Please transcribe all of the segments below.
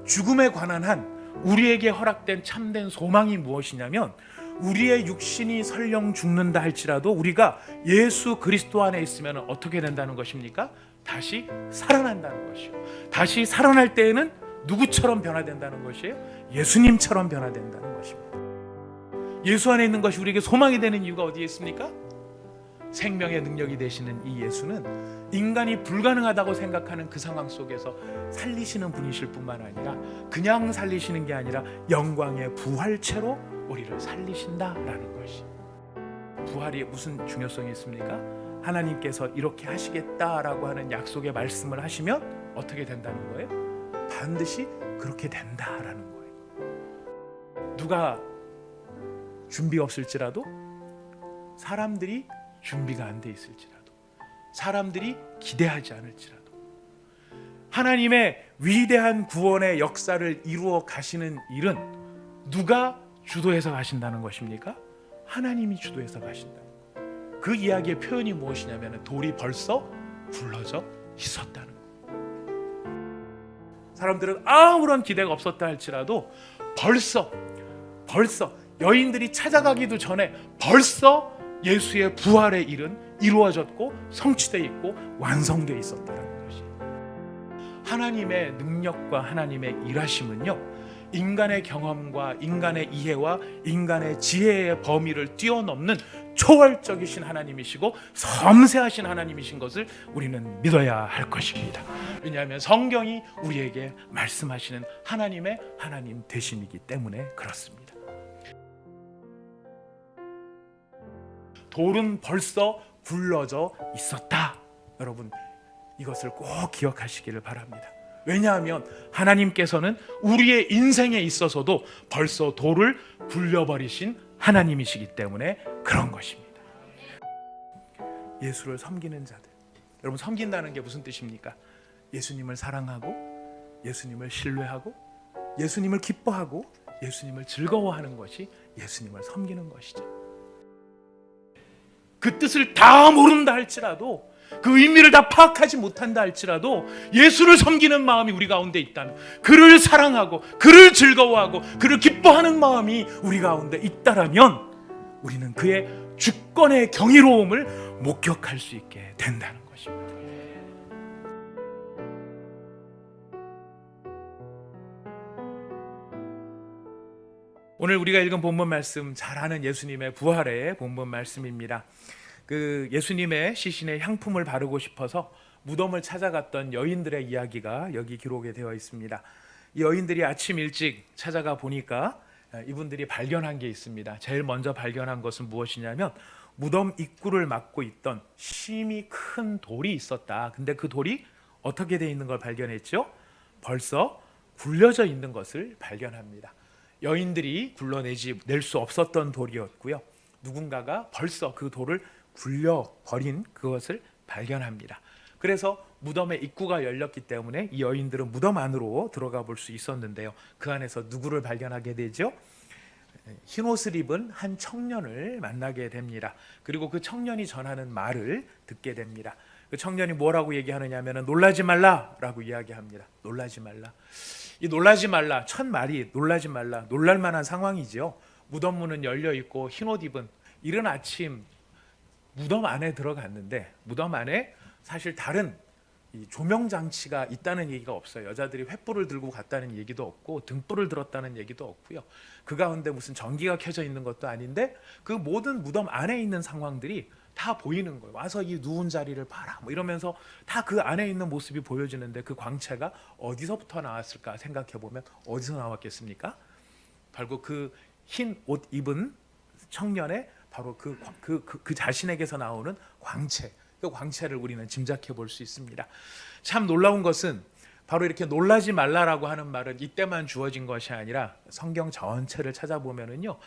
죽음에 관한 한 우리에게 허락된 참된 소망이 무엇이냐면, 우리의 육신이 설령 죽는다 할지라도 우리가 예수 그리스도 안에 있으면 어떻게 된다는 것입니까? 다시 살아난다는 것이요. 다시 살아날 때에는 누구처럼 변화된다는 것이에요? 예수님처럼 변화된다는 것입니다. 예수 안에 있는 것이 우리에게 소망이 되는 이유가 어디에 있습니까? 생명의 능력이 되시는 이 예수는 인간이 불가능하다고 생각하는 그 상황 속에서 살리시는 분이실 뿐만 아니라, 그냥 살리시는 게 아니라 영광의 부활체로 우리를 살리신다라는 것이. 부활이 무슨 중요성이 있습니까? 하나님께서 이렇게 하시겠다라고 하는 약속의 말씀을 하시면 어떻게 된다는 거예요? 반드시 그렇게 된다라는 거예요. 누가 준비 없을지라도, 사람들이 준비가 안 돼 있을지라도, 사람들이 기대하지 않을지라도, 하나님의 위대한 구원의 역사를 이루어 가시는 일은 누가 주도해서 가신다는 것입니까? 하나님이 주도해서 가신다는 거예요. 그 이야기의 표현이 무엇이냐면 돌이 벌써 굴러져 있었다는 거예요. 사람들은 아무런 기대가 없었다 할지라도 벌써 여인들이 찾아가기도 전에 벌써 예수의 부활의 일은 이루어졌고 성취되어 있고 완성되어 있었다는 것이. 하나님의 능력과 하나님의 일하심은요, 인간의 경험과 인간의 이해와 인간의 지혜의 범위를 뛰어넘는 초월적이신 하나님이시고 섬세하신 하나님이신 것을 우리는 믿어야 할 것입니다. 왜냐하면 성경이 우리에게 말씀하시는 하나님의 하나님 되심이기 때문에 그렇습니다. 돌은 벌써 굴러져 있었다. 여러분, 이것을 꼭 기억하시기를 바랍니다. 왜냐하면 하나님께서는 우리의 인생에 있어서도 벌써 돌을 굴려버리신 하나님이시기 때문에 그런 것입니다. 예수를 섬기는 자들, 여러분, 섬긴다는 게 무슨 뜻입니까? 예수님을 사랑하고, 예수님을 신뢰하고, 예수님을 기뻐하고, 예수님을 즐거워하는 것이 예수님을 섬기는 것이죠. 그 뜻을 다 모른다 할지라도, 그 의미를 다 파악하지 못한다 할지라도 예수를 섬기는 마음이 우리 가운데 있다면, 그를 사랑하고 그를 즐거워하고 그를 기뻐하는 마음이 우리 가운데 있다라면 우리는 그의 주권의 경이로움을 목격할 수 있게 된다는 것입니다. 오늘 우리가 읽은 본문 말씀, 잘 아는 예수님의 부활의 본문 말씀입니다. 그 예수님의 시신에 향품을 바르고 싶어서 무덤을 찾아갔던 여인들의 이야기가 여기 기록이 되어 있습니다. 이 여인들이 아침 일찍 찾아가 보니까 이분들이 발견한 게 있습니다. 제일 먼저 발견한 것은 무엇이냐면, 무덤 입구를 막고 있던 심이 큰 돌이 있었다. 근데 그 돌이 어떻게 되어 있는 걸 발견했죠? 벌써 굴려져 있는 것을 발견합니다. 여인들이 굴러낼 수 없었던 돌이었고요. 누군가가 벌써 그 돌을 굴려버린 그것을 발견합니다. 그래서 무덤의 입구가 열렸기 때문에 이 여인들은 무덤 안으로 들어가 볼 수 있었는데요. 그 안에서 누구를 발견하게 되죠? 흰 옷을 입은 한 청년을 만나게 됩니다. 그리고 그 청년이 전하는 말을 듣게 됩니다. 그 청년이 뭐라고 얘기하느냐면, 놀라지 말라라고 이야기합니다. 놀라지 말라. 이 놀라지 말라, 첫 말이 놀라지 말라, 놀랄 만한 상황이죠. 무덤 문은 열려 있고 흰 옷 입은, 이른 아침 무덤 안에 들어갔는데, 무덤 안에 사실 다른 조명 장치가 있다는 얘기가 없어요. 여자들이 횃불을 들고 갔다는 얘기도 없고 등불을 들었다는 얘기도 없고요. 그 가운데 무슨 전기가 켜져 있는 것도 아닌데, 그 모든 무덤 안에 있는 상황들이 다 보이는 거예요. 와서 이 누운 자리를 봐라 뭐 이러면서 다 그 안에 있는 모습이 보여지는데, 그 광채가 어디서부터 나왔을까 생각해 보면 어디서 나왔겠습니까? 바로 그 흰 옷 입은 청년의 바로 그 자신에게서 나오는 광채, 그 광채를 우리는 짐작해 볼 수 있습니다. 참 놀라운 것은 바로 이렇게 놀라지 말라라고 하는 말은 이때만 주어진 것이 아니라 성경 전체를 찾아보면은요,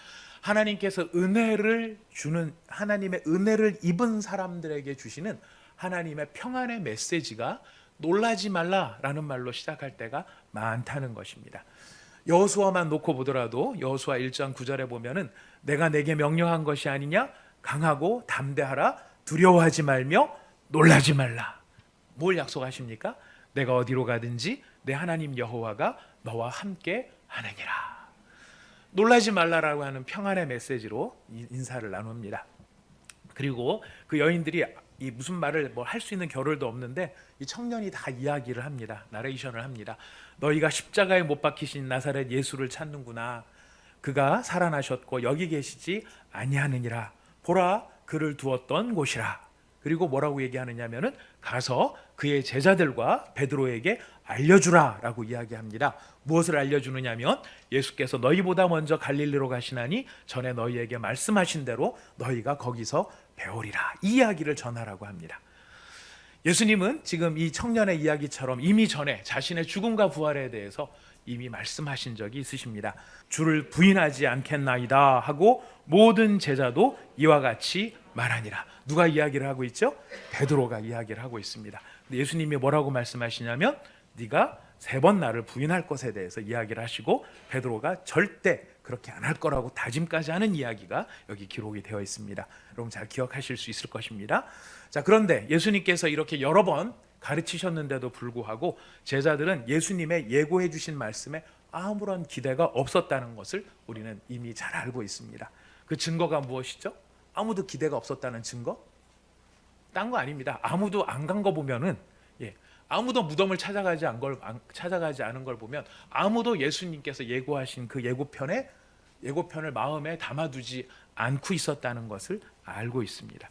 하나님께서 은혜를 주는, 하나님의 은혜를 입은 사람들에게 주시는 하나님의 평안의 메시지가 놀라지 말라라는 말로 시작할 때가 많다는 것입니다. 여호수아만 놓고 보더라도 여호수아 1장 9절에 보면은, 내가 내게 명령한 것이 아니냐, 강하고 담대하라, 두려워하지 말며 놀라지 말라. 뭘 약속하십니까? 내가 어디로 가든지 내 하나님 여호와가 너와 함께 하느니라. 놀라지 말라라고 하는 평안의 메시지로 인사를 나눕니다. 그리고 그 여인들이 이 무슨 말을 뭐 할 수 있는 겨를도 없는데 이 청년이 다 이야기를 합니다. 나레이션을 합니다. 너희가 십자가에 못 박히신 나사렛 예수를 찾는구나. 그가 살아나셨고 여기 계시지 아니하느니라. 보라 그를 두었던 곳이라. 그리고 뭐라고 얘기하느냐면은 가서 그의 제자들과 베드로에게 알려주라라고 이야기합니다. 무엇을 알려주느냐면 예수께서 너희보다 먼저 갈릴리로 가시나니 전에 너희에게 말씀하신 대로 너희가 거기서 배우리라. 이 이야기를 전하라고 합니다. 예수님은 지금 이 청년의 이야기처럼 이미 전에 자신의 죽음과 부활에 대해서 이미 말씀하신 적이 있으십니다. 주를 부인하지 않겠나이다 하고 모든 제자도 이와 같이 말하니라. 누가 이야기를 하고 있죠? 베드로가 이야기를 하고 있습니다. 근데 예수님이 뭐라고 말씀하시냐면 네가 3번 나를 부인할 것에 대해서 이야기를 하시고 베드로가 절대 그렇게 안 할 거라고 다짐까지 하는 이야기가 여기 기록이 되어 있습니다. 여러분 잘 기억하실 수 있을 것입니다. 자, 그런데 예수님께서 이렇게 여러 번 가르치셨는데도 불구하고 제자들은 예수님의 예고해 주신 말씀에 아무런 기대가 없었다는 것을 우리는 이미 잘 알고 있습니다. 그 증거가 무엇이죠? 아무도 기대가 없었다는 증거? 딴 거 아닙니다. 아무도 안 간 거 보면은 아무도 무덤을 찾아가지 않은 걸 보면 아무도 예수님께서 예고하신 그 예고편을 마음에 담아두지 않고 있었다는 것을 알고 있습니다.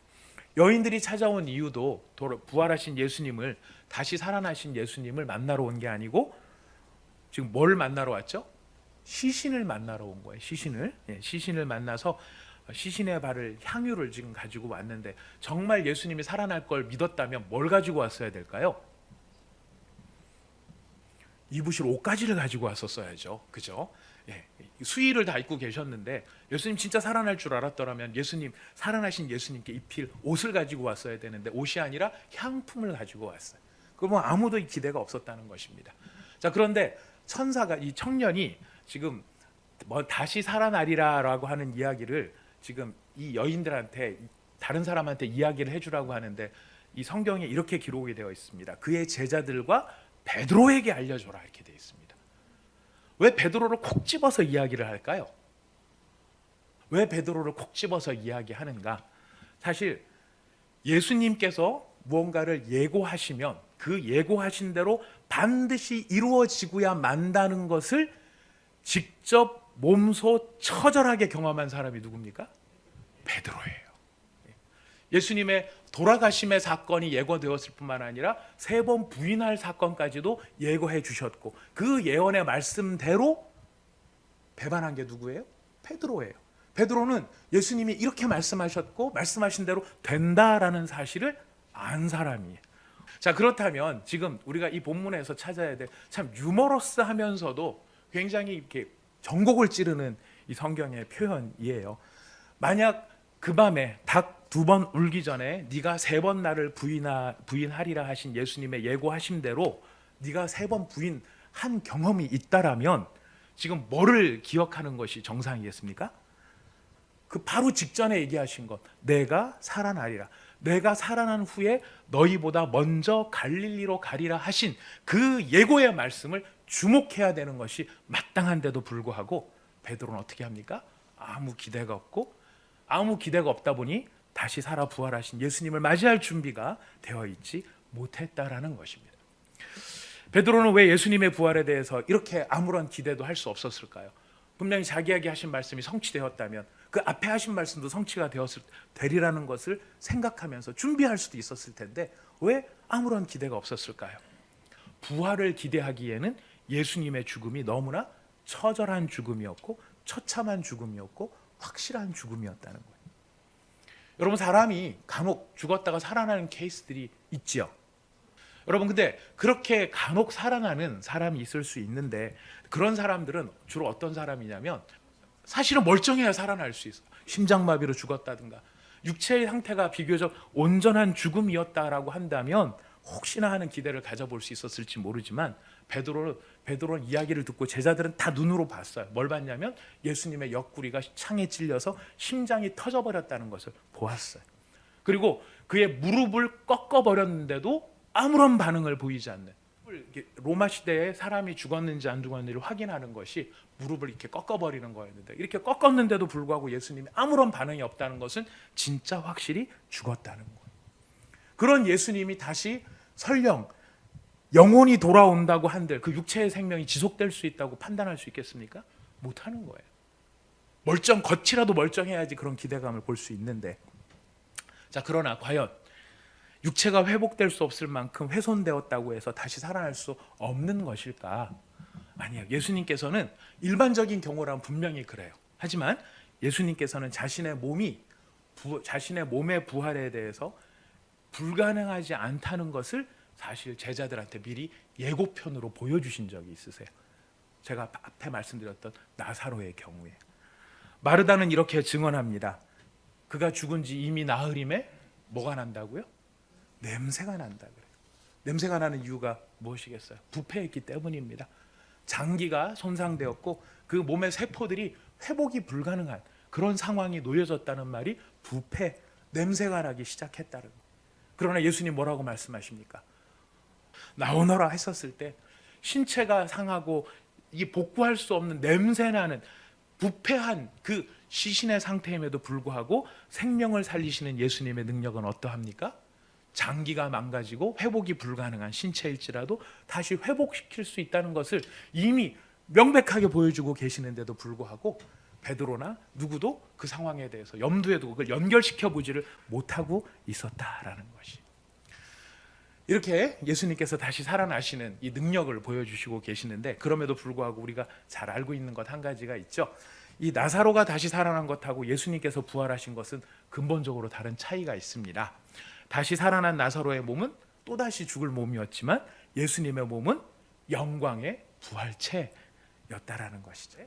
여인들이 찾아온 이유도 부활하신 예수님을 다시 살아나신 예수님을 만나러 온 게 아니고 지금 뭘 만나러 왔죠? 시신을 만나러 온 거예요. 시신을 만나서 시신의 발을 향유를 지금 가지고 왔는데 정말 예수님이 살아날 걸 믿었다면 뭘 가지고 왔어야 될까요? 입으실 옷가지를 가지고 왔었어야죠. 그죠? 수의를 다 입고 계셨는데 예수님 진짜 살아날 줄 알았더라면 예수님 살아나신 예수님께 입힐 옷을 가지고 왔어야 되는데 옷이 아니라 향품을 가지고 왔어요. 그러면 아무도 기대가 없었다는 것입니다. 자, 그런데 천사가 이 청년이 지금 뭐 다시 살아나리라라고 하는 이야기를 지금 이 여인들한테 다른 사람한테 이야기를 해주라고 하는데 이 성경에 이렇게 기록이 되어 있습니다. 그의 제자들과 베드로에게 알려줘라 이렇게 되어 있습니다. 왜 베드로를 콕 집어서 이야기를 할까요? 왜 베드로를 콕 집어서 이야기하는가? 사실 예수님께서 무언가를 예고하시면 그 예고하신 대로 반드시 이루어지고야 만다는 것을 직접 몸소 처절하게 경험한 사람이 누굽니까? 베드로예요. 예수님의 돌아가심의 사건이 예고되었을 뿐만 아니라 3번 부인할 사건까지도 예고해 주셨고 그 예언의 말씀대로 배반한 게 누구예요? 베드로예요. 베드로는 예수님이 이렇게 말씀하셨고 말씀하신 대로 된다라는 사실을 안 사람이에요. 자, 그렇다면 지금 우리가 이 본문에서 찾아야 될 참 유머러스하면서도 굉장히 이렇게 전곡을 찌르는 이 성경의 표현이에요. 만약 그 밤에 닭 2번 울기 전에 네가 3번 나를 부인하리라 하신 예수님의 예고하신 대로 네가 3번 부인한 경험이 있다라면 지금 뭐를 기억하는 것이 정상이겠습니까? 그 바로 직전에 얘기하신 것, 내가 살아나리라. 내가 살아난 후에 너희보다 먼저 갈릴리로 가리라 하신 그 예고의 말씀을 주목해야 되는 것이 마땅한데도 불구하고 베드로는 어떻게 합니까? 아무 기대가 없다 보니 다시 살아 부활하신 예수님을 맞이할 준비가 되어 있지 못했다라는 것입니다. 베드로는 왜 예수님의 부활에 대해서 이렇게 아무런 기대도 할 수 없었을까요? 분명히 자기에게 하신 말씀이 성취되었다면 그 앞에 하신 말씀도 성취가 되리라는 것을 생각하면서 준비할 수도 있었을 텐데 왜 아무런 기대가 없었을까요? 부활을 기대하기에는 예수님의 죽음이 너무나 처절한 죽음이었고 처참한 죽음이었고 확실한 죽음이었다는 거예요. 여러분, 사람이 간혹 죽었다가 살아나는 케이스들이 있지요. 여러분, 근데 그렇게 간혹 살아나는 사람이 있을 수 있는데 그런 사람들은 주로 어떤 사람이냐면 사실은 멀쩡해야 살아날 수 있어. 심장마비로 죽었다든가 육체의 상태가 비교적 온전한 죽음이었다라고 한다면 혹시나 하는 기대를 가져볼 수 있었을지 모르지만 베드로는 이야기를 듣고 제자들은 다 눈으로 봤어요. 뭘 봤냐면 예수님의 옆구리가 창에 찔려서 심장이 터져버렸다는 것을 보았어요. 그리고 그의 무릎을 꺾어버렸는데도 아무런 반응을 보이지 않는, 로마 시대에 사람이 죽었는지 안 죽었는지를 확인하는 것이 무릎을 이렇게 꺾어버리는 거였는데, 이렇게 꺾었는데도 불구하고 예수님이 아무런 반응이 없다는 것은 진짜 확실히 죽었다는 거예요. 그런 예수님이 다시 설령 영혼이 돌아온다고 한들 그 육체의 생명이 지속될 수 있다고 판단할 수 있겠습니까? 못하는 거예요. 겉이라도 멀쩡해야지 그런 기대감을 볼 수 있는데, 자, 그러나 과연 육체가 회복될 수 없을 만큼 훼손되었다고 해서 다시 살아날 수 없는 것일까? 아니요. 예수님께서는 일반적인 경우라면 분명히 그래요. 하지만 예수님께서는 자신의 몸의 부활에 대해서 불가능하지 않다는 것을 사실 제자들한테 미리 예고편으로 보여주신 적이 있으세요. 제가 앞에 말씀드렸던 나사로의 경우에 마르다는 이렇게 증언합니다. 그가 죽은 지 이미 나흘임에 뭐가 난다고요? 냄새가 난다 그래요. 냄새가 나는 이유가 무엇이겠어요? 부패했기 때문입니다. 장기가 손상되었고 그 몸의 세포들이 회복이 불가능한 그런 상황이 놓여졌다는 말이 부패, 냄새가 나기 시작했다는 거예요. 그러나 예수님 뭐라고 말씀하십니까? 나오너라 했었을 때 신체가 상하고 이 복구할 수 없는 냄새나는 부패한 그 시신의 상태임에도 불구하고 생명을 살리시는 예수님의 능력은 어떠합니까? 장기가 망가지고 회복이 불가능한 신체일지라도 다시 회복시킬 수 있다는 것을 이미 명백하게 보여주고 계시는데도 불구하고 베드로나 누구도 그 상황에 대해서 염두에 두고 그걸 연결시켜 보지를 못하고 있었다라는 것이, 이렇게 예수님께서 다시 살아나시는 이 능력을 보여주시고 계시는데, 그럼에도 불구하고 우리가 잘 알고 있는 것 한 가지가 있죠. 이 나사로가 다시 살아난 것하고 예수님께서 부활하신 것은 근본적으로 다른 차이가 있습니다. 다시 살아난 나사로의 몸은 또다시 죽을 몸이었지만 예수님의 몸은 영광의 부활체였다라는 것이죠.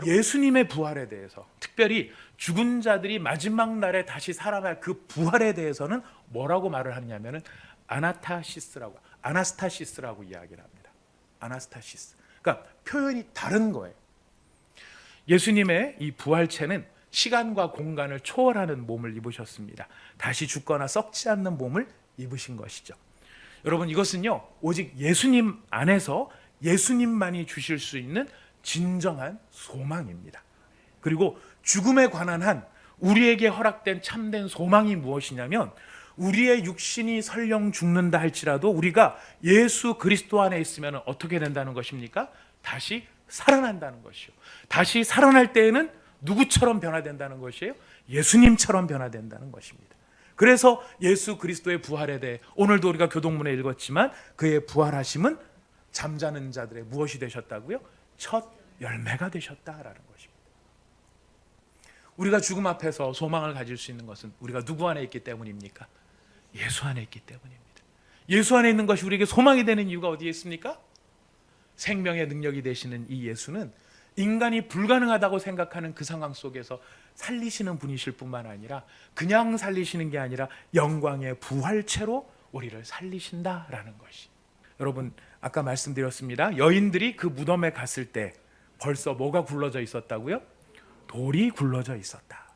예수님의 부활에 대해서, 특별히 죽은 자들이 마지막 날에 다시 살아날 그 부활에 대해서는 뭐라고 말을 하냐면은 아나스타시스라고 이야기를 합니다. 아나스타시스. 그러니까 표현이 다른 거예요. 예수님의 이 부활체는 시간과 공간을 초월하는 몸을 입으셨습니다. 다시 죽거나 썩지 않는 몸을 입으신 것이죠. 여러분, 이것은요 오직 예수님 안에서 예수님만이 주실 수 있는 진정한 소망입니다. 그리고 죽음에 관한 한 우리에게 허락된 참된 소망이 무엇이냐면, 우리의 육신이 설령 죽는다 할지라도 우리가 예수 그리스도 안에 있으면 어떻게 된다는 것입니까? 다시 살아난다는 것이요. 다시 살아날 때에는 누구처럼 변화된다는 것이에요? 예수님처럼 변화된다는 것입니다. 그래서 예수 그리스도의 부활에 대해 오늘도 우리가 교동문에 읽었지만 그의 부활하심은 잠자는 자들의 무엇이 되셨다고요? 첫 열매가 되셨다라는 것입니다. 우리가 죽음 앞에서 소망을 가질 수 있는 것은 우리가 누구 안에 있기 때문입니까? 예수 안에 있기 때문입니다. 예수 안에 있는 것이 우리에게 소망이 되는 이유가 어디에 있습니까? 생명의 능력이 되시는 이 예수는 인간이 불가능하다고 생각하는 그 상황 속에서 살리시는 분이실 뿐만 아니라, 그냥 살리시는 게 아니라 영광의 부활체로 우리를 살리신다라는 것이. 여러분, 아까 말씀드렸습니다. 여인들이 그 무덤에 갔을 때 벌써 뭐가 굴러져 있었다고요? 돌이 굴러져 있었다.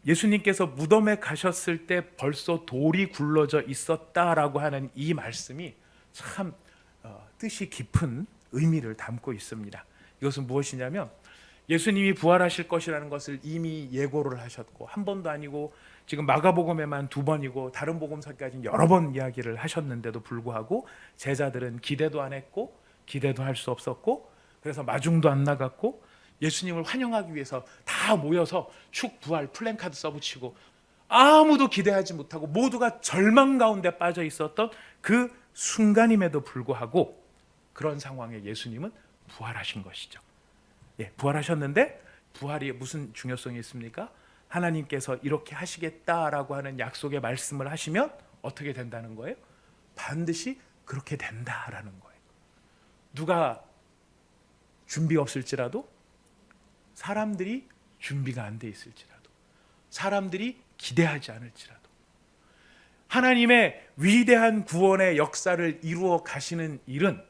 예수님께서 무덤에 가셨을 때 벌써 돌이 굴러져 있었다라고 하는 이 말씀이 참 뜻이 깊은 의미를 담고 있습니다. 이것은 무엇이냐면, 예수님이 부활하실 것이라는 것을 이미 예고를 하셨고, 한 번도 아니고 지금 마가복음에만 2번이고 다른 복음서까지는 여러 번 이야기를 하셨는데도 불구하고 제자들은 기대도 안 했고 기대도 할 수 없었고, 그래서 마중도 안 나갔고, 예수님을 환영하기 위해서 다 모여서 축부활 플랜카드 써붙이고 아무도 기대하지 못하고 모두가 절망 가운데 빠져 있었던 그 순간임에도 불구하고 그런 상황에 예수님은 부활하신 것이죠. 부활하셨는데 부활이 무슨 중요성이 있습니까? 하나님께서 이렇게 하시겠다라고 하는 약속의 말씀을 하시면 어떻게 된다는 거예요? 반드시 그렇게 된다라는 거예요. 누가 준비 없을지라도, 사람들이 준비가 안 돼 있을지라도, 사람들이 기대하지 않을지라도, 하나님의 위대한 구원의 역사를 이루어 가시는 일은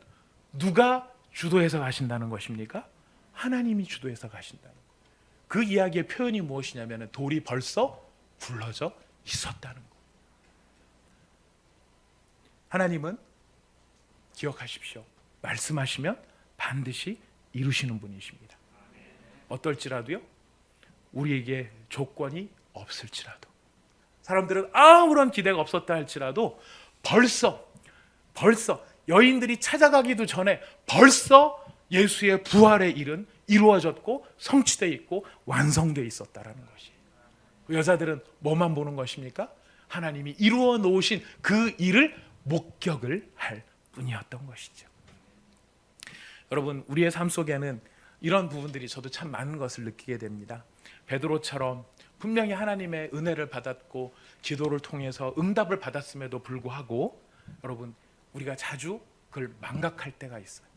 누가 주도해서 가신다는 것입니까? 하나님이 주도해서 가신다는 거예요. 그 이야기의 표현이 무엇이냐면 돌이 벌써 굴러져 있었다는 거예요. 하나님은 기억하십시오. 말씀하시면 반드시 이루시는 분이십니다. 어떨지라도요, 우리에게 조건이 없을지라도, 사람들은 아무런 기대가 없었다 할지라도 벌써 여인들이 찾아가기도 전에 벌써 예수의 부활의 일은 이루어졌고 성취되어 있고 완성되어 있었다라는 것이. 그 여자들은 뭐만 보는 것입니까? 하나님이 이루어 놓으신 그 일을 목격을 할 뿐이었던 것이죠. 여러분, 우리의 삶 속에는 이런 부분들이 저도 참 많은 것을 느끼게 됩니다. 베드로처럼 분명히 하나님의 은혜를 받았고 기도를 통해서 응답을 받았음에도 불구하고 여러분, 우리가 자주 그걸 망각할 때가 있어요.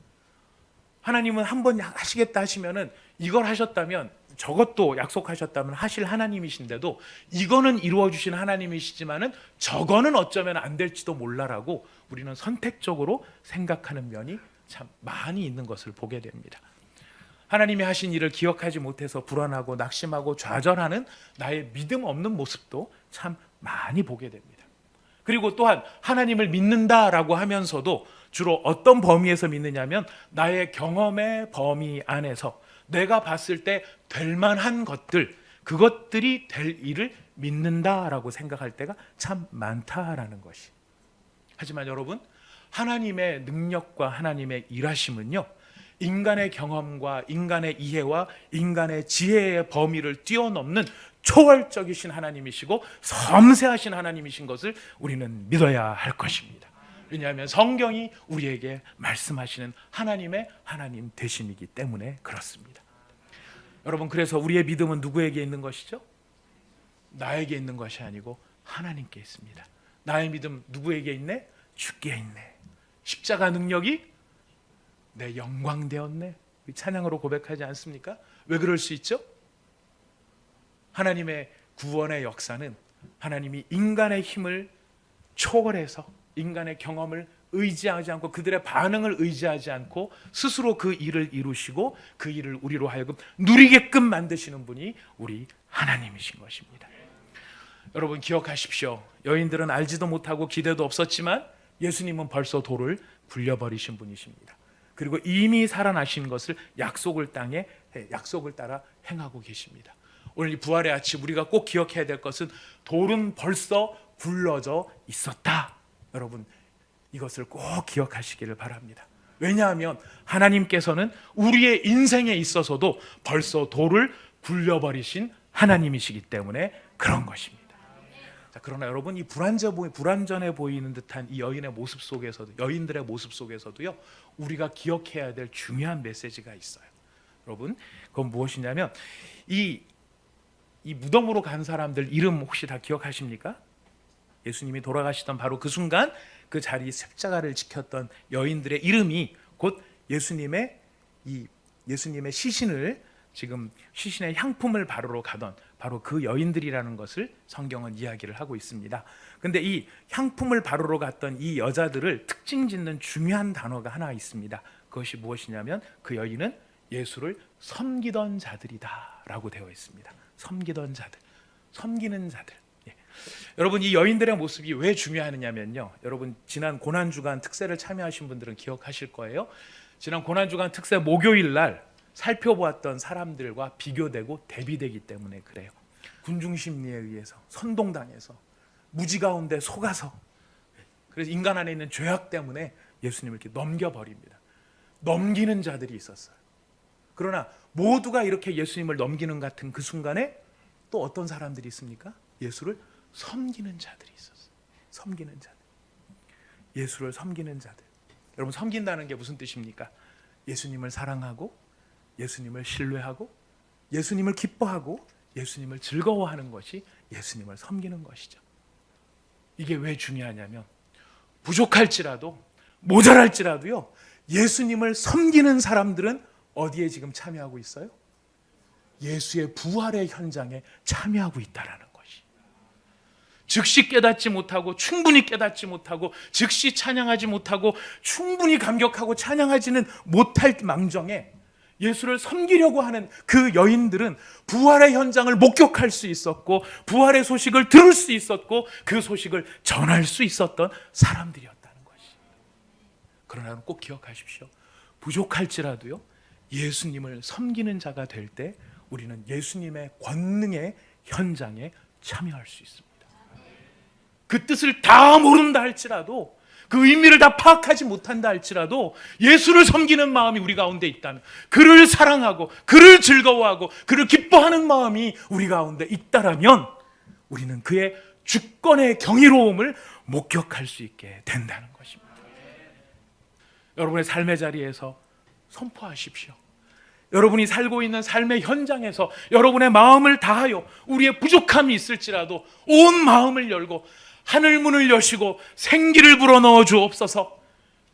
하나님은 한 번 하시겠다 하시면은, 이걸 하셨다면, 저것도 약속하셨다면 하실 하나님이신데도 이거는 이루어 주신 하나님이시지만은 저거는 어쩌면 안 될지도 몰라라고 우리는 선택적으로 생각하는 면이 참 많이 있는 것을 보게 됩니다. 하나님이 하신 일을 기억하지 못해서 불안하고 낙심하고 좌절하는 나의 믿음 없는 모습도 참 많이 보게 됩니다. 그리고 또한 하나님을 믿는다라고 하면서도 주로 어떤 범위에서 믿느냐면, 나의 경험의 범위 안에서 내가 봤을 때 될 만한 것들, 그것들이 될 일을 믿는다라고 생각할 때가 참 많다라는 것이. 하지만 여러분, 하나님의 능력과 하나님의 일하심은요, 인간의 경험과 인간의 이해와 인간의 지혜의 범위를 뛰어넘는 초월적이신 하나님이시고 섬세하신 하나님이신 것을 우리는 믿어야 할 것입니다. 왜냐하면 성경이 우리에게 말씀하시는 하나님의 하나님 되심이기 때문에 그렇습니다. 여러분, 그래서 우리의 믿음은 누구에게 있는 것이죠? 나에게 있는 것이 아니고 하나님께 있습니다. 나의 믿음 누구에게 있네? 주께 있네. 십자가 능력이 내 영광 되었네. 찬양으로 고백하지 않습니까? 왜 그럴 수 있죠? 하나님의 구원의 역사는 하나님이 인간의 힘을 초월해서 인간의 경험을 의지하지 않고 그들의 반응을 의지하지 않고 스스로 그 일을 이루시고 그 일을 우리로 하여금 누리게끔 만드시는 분이 우리 하나님이신 것입니다. 여러분, 기억하십시오. 여인들은 알지도 못하고 기대도 없었지만 예수님은 벌써 돌을 굴려버리신 분이십니다. 그리고 이미 살아나신 것을 약속을 따라 행하고 계십니다. 오늘 이 부활의 아침 우리가 꼭 기억해야 될 것은 돌은 벌써 굴러져 있었다. 여러분, 이것을 꼭 기억하시기를 바랍니다. 왜냐하면 하나님께서는 우리의 인생에 있어서도 벌써 돌을 굴려버리신 하나님이시기 때문에 그런 것입니다. 자, 그러나 여러분, 이 불완전해 보이는 듯한 이 여인들의 모습 속에서도요, 우리가 기억해야 될 중요한 메시지가 있어요. 여러분, 그건 무엇이냐면, 이 무덤으로 간 사람들 이름 혹시 다 기억하십니까? 예수님이 돌아가시던 바로 그 순간 그 자리 십자가를 지켰던 여인들의 이름이 곧 예수님의 시신의 향품을 바르러 가던 바로 그 여인들이라는 것을 성경은 이야기를 하고 있습니다. 근데 이 향품을 바르러 갔던 이 여자들을 특징 짓는 중요한 단어가 하나 있습니다. 그것이 무엇이냐면, 그 여인은 예수를 섬기던 자들이다라고 되어 있습니다. 섬기는 자들. 여러분, 이 여인들의 모습이 왜 중요하냐면요, 여러분, 지난 고난주간 특세를 참여하신 분들은 기억하실 거예요. 지난 고난주간 특세 목요일 날 살펴보았던 사람들과 비교되고 대비되기 때문에 그래요. 군중심리에 의해서 선동당해서 무지 가운데 속아서, 그래서 인간 안에 있는 죄악 때문에 예수님을 이렇게 넘겨버립니다. 넘기는 자들이 있었어요. 그러나 모두가 이렇게 예수님을 넘기는 같은 그 순간에 또 어떤 사람들이 있습니까? 예수를 섬기는 자들이 있었어요. 섬기는 자들. 예수를 섬기는 자들. 여러분, 섬긴다는 게 무슨 뜻입니까? 예수님을 사랑하고 예수님을 신뢰하고 예수님을 기뻐하고 예수님을 즐거워하는 것이 예수님을 섬기는 것이죠. 이게 왜 중요하냐면, 부족할지라도 모자랄지라도요, 예수님을 섬기는 사람들은 어디에 지금 참여하고 있어요? 예수의 부활의 현장에 참여하고 있다라는 것이. 즉시 깨닫지 못하고 충분히 깨닫지 못하고 즉시 찬양하지 못하고 충분히 감격하고 찬양하지는 못할 망정에 예수를 섬기려고 하는 그 여인들은 부활의 현장을 목격할 수 있었고 부활의 소식을 들을 수 있었고 그 소식을 전할 수 있었던 사람들이었다는 것이. 그러나 꼭 기억하십시오. 부족할지라도요, 예수님을 섬기는 자가 될 때 우리는 예수님의 권능의 현장에 참여할 수 있습니다. 그 뜻을 다 모른다 할지라도, 그 의미를 다 파악하지 못한다 할지라도 예수를 섬기는 마음이 우리 가운데 있다면, 그를 사랑하고 그를 즐거워하고 그를 기뻐하는 마음이 우리 가운데 있다라면 우리는 그의 주권의 경이로움을 목격할 수 있게 된다는 것입니다. 여러분의 삶의 자리에서 선포하십시오. 여러분이 살고 있는 삶의 현장에서 여러분의 마음을 다하여 우리의 부족함이 있을지라도 온 마음을 열고 하늘 문을 여시고 생기를 불어넣어 주옵소서.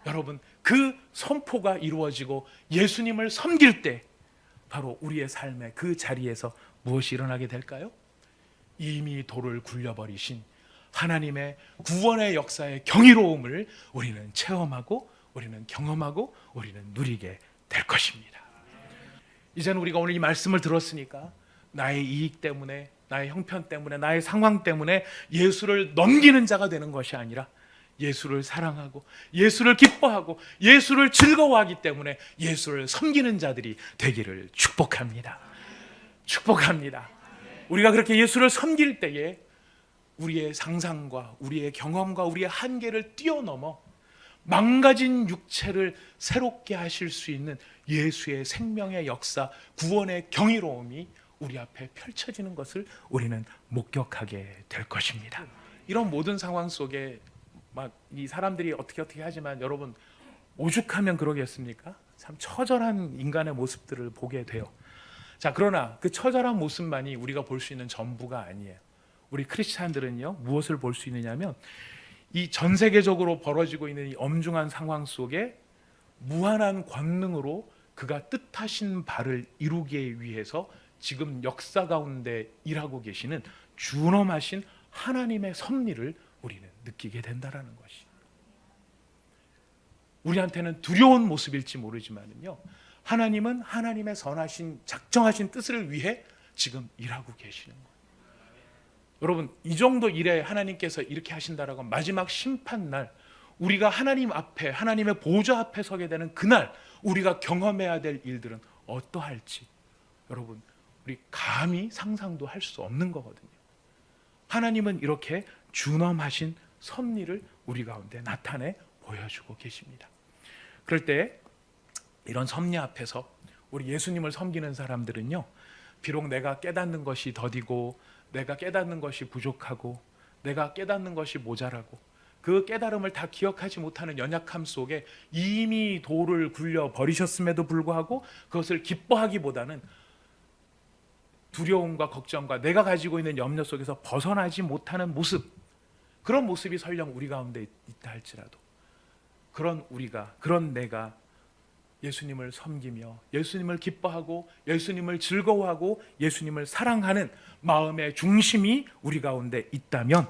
여러분, 그 선포가 이루어지고 예수님을 섬길 때 바로 우리의 삶의 그 자리에서 무엇이 일어나게 될까요? 이미 돌을 굴려버리신 하나님의 구원의 역사의 경이로움을 우리는 체험하고 우리는 경험하고 우리는 누리게 될 것입니다. 이제는 우리가 오늘 이 말씀을 들었으니까 나의 이익 때문에, 나의 형편 때문에, 나의 상황 때문에 예수를 넘기는 자가 되는 것이 아니라 예수를 사랑하고 예수를 기뻐하고 예수를 즐거워하기 때문에 예수를 섬기는 자들이 되기를 축복합니다. 축복합니다. 우리가 그렇게 예수를 섬길 때에 우리의 상상과 우리의 경험과 우리의 한계를 뛰어넘어 망가진 육체를 새롭게 하실 수 있는 예수의 생명의 역사, 구원의 경이로움이 우리 앞에 펼쳐지는 것을 우리는 목격하게 될 것입니다. 이런 모든 상황 속에 막 이 사람들이 어떻게 하지만 여러분, 오죽하면 그러겠습니까? 참 처절한 인간의 모습들을 보게 돼요. 자, 그러나 그 처절한 모습만이 우리가 볼 수 있는 전부가 아니에요. 우리 크리스찬들은요, 무엇을 볼 수 있느냐면 이 전 세계적으로 벌어지고 있는 이 엄중한 상황 속에 무한한 권능으로 그가 뜻하신 바를 이루기 위해서 지금 역사 가운데 일하고 계시는 준엄하신 하나님의 섭리를 우리는 느끼게 된다라는 것이, 우리한테는 두려운 모습일지 모르지만은요, 하나님은 하나님의 선하신 작정하신 뜻을 위해 지금 일하고 계시는 거예요. 여러분, 이 정도 일에 하나님께서 이렇게 하신다라고 마지막 심판날 우리가 하나님 앞에, 하나님의 보좌 앞에 서게 되는 그날 우리가 경험해야 될 일들은 어떠할지 여러분, 우리 감히 상상도 할 수 없는 거거든요. 하나님은 이렇게 준엄하신 섭리를 우리 가운데 나타내 보여주고 계십니다. 그럴 때 이런 섭리 앞에서 우리 예수님을 섬기는 사람들은요, 비록 내가 깨닫는 것이 더디고 내가 깨닫는 것이 부족하고 내가 깨닫는 것이 모자라고 그 깨달음을 다 기억하지 못하는 연약함 속에 이미 돌을 굴려 버리셨음에도 불구하고 그것을 기뻐하기보다는 두려움과 걱정과 내가 가지고 있는 염려 속에서 벗어나지 못하는 모습, 그런 모습이 설령 우리 가운데 있다 할지라도 그런 우리가, 그런 내가 예수님을 섬기며 예수님을 기뻐하고 예수님을 즐거워하고 예수님을 사랑하는 마음의 중심이 우리 가운데 있다면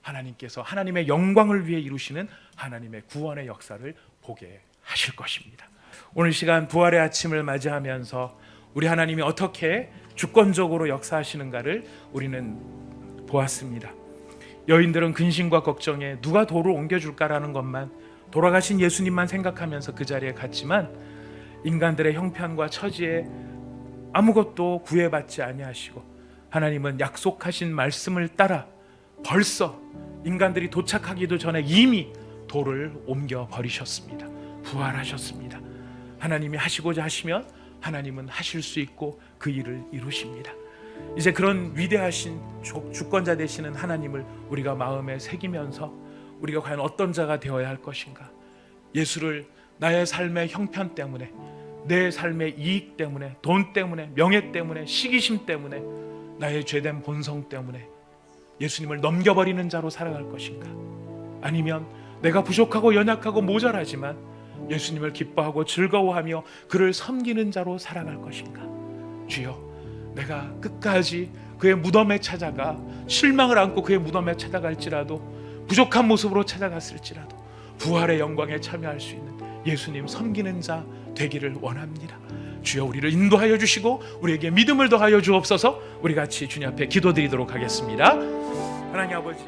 하나님께서 하나님의 영광을 위해 이루시는 하나님의 구원의 역사를 보게 하실 것입니다. 오늘 시간 부활의 아침을 맞이하면서 우리 하나님이 어떻게 주권적으로 역사하시는가를 우리는 보았습니다. 여인들은 근심과 걱정에 누가 돌을 옮겨줄까라는 것만, 돌아가신 예수님만 생각하면서 그 자리에 갔지만 인간들의 형편과 처지에 아무것도 구애받지 아니하시고 하나님은 약속하신 말씀을 따라 벌써 인간들이 도착하기도 전에 이미 돌을 옮겨 버리셨습니다. 부활하셨습니다. 하나님이 하시고자 하시면 하나님은 하실 수 있고 그 일을 이루십니다. 이제 그런 위대하신 주권자 되시는 하나님을 우리가 마음에 새기면서 우리가 과연 어떤 자가 되어야 할 것인가, 예수를 나의 삶의 형편 때문에, 내 삶의 이익 때문에, 돈 때문에, 명예 때문에, 시기심 때문에, 나의 죄된 본성 때문에 예수님을 넘겨버리는 자로 살아갈 것인가, 아니면 내가 부족하고 연약하고 모자라지만 예수님을 기뻐하고 즐거워하며 그를 섬기는 자로 살아갈 것인가. 주여, 내가 끝까지 그의 무덤에 찾아가 실망을 안고 그의 무덤에 찾아갈지라도, 부족한 모습으로 찾아갔을지라도 부활의 영광에 참여할 수 있는 예수님 섬기는 자 되기를 원합니다. 주여, 우리를 인도하여 주시고 우리에게 믿음을 더하여 주옵소서. 우리 같이 주님 앞에 기도드리도록 하겠습니다. 하나님 아버지,